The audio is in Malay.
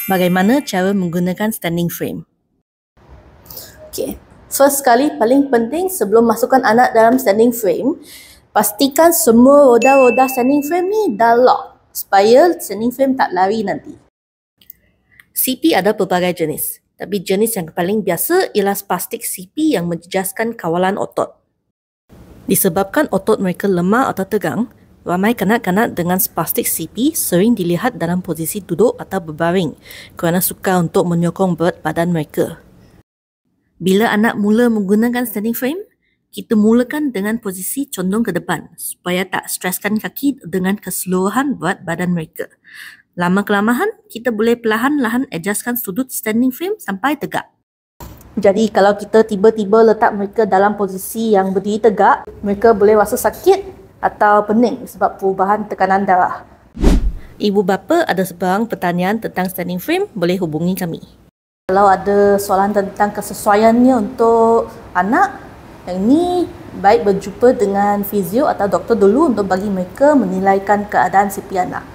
Bagaimana cara menggunakan standing frame? Okay. First sekali, paling penting sebelum masukkan anak dalam standing frame, pastikan semua roda-roda standing frame ni dah lock supaya standing frame tak lari nanti. CP ada pelbagai jenis, tapi jenis yang paling biasa ialah spastik CP yang menjejaskan kawalan otot. Disebabkan otot mereka lemah atau tegang, ramai kanak-kanak dengan spastik CP sering dilihat dalam posisi duduk atau berbaring kerana sukar untuk menyokong berat badan mereka. Bila anak mula menggunakan standing frame, kita mulakan dengan posisi condong ke depan supaya tak streskan kaki dengan keseluruhan berat badan mereka. Lama-kelamaan, kita boleh perlahan-lahan adjustkan sudut standing frame sampai tegak. Jadi kalau kita tiba-tiba letak mereka dalam posisi yang berdiri tegak, mereka boleh rasa sakit atau pening sebab perubahan tekanan darah. Ibu bapa ada sebarang pertanyaan tentang standing frame, boleh hubungi kami. Kalau ada soalan tentang kesesuaiannya untuk anak, yang ini baik berjumpa dengan fizio atau doktor dulu untuk bagi mereka menilaikan keadaan CP anak.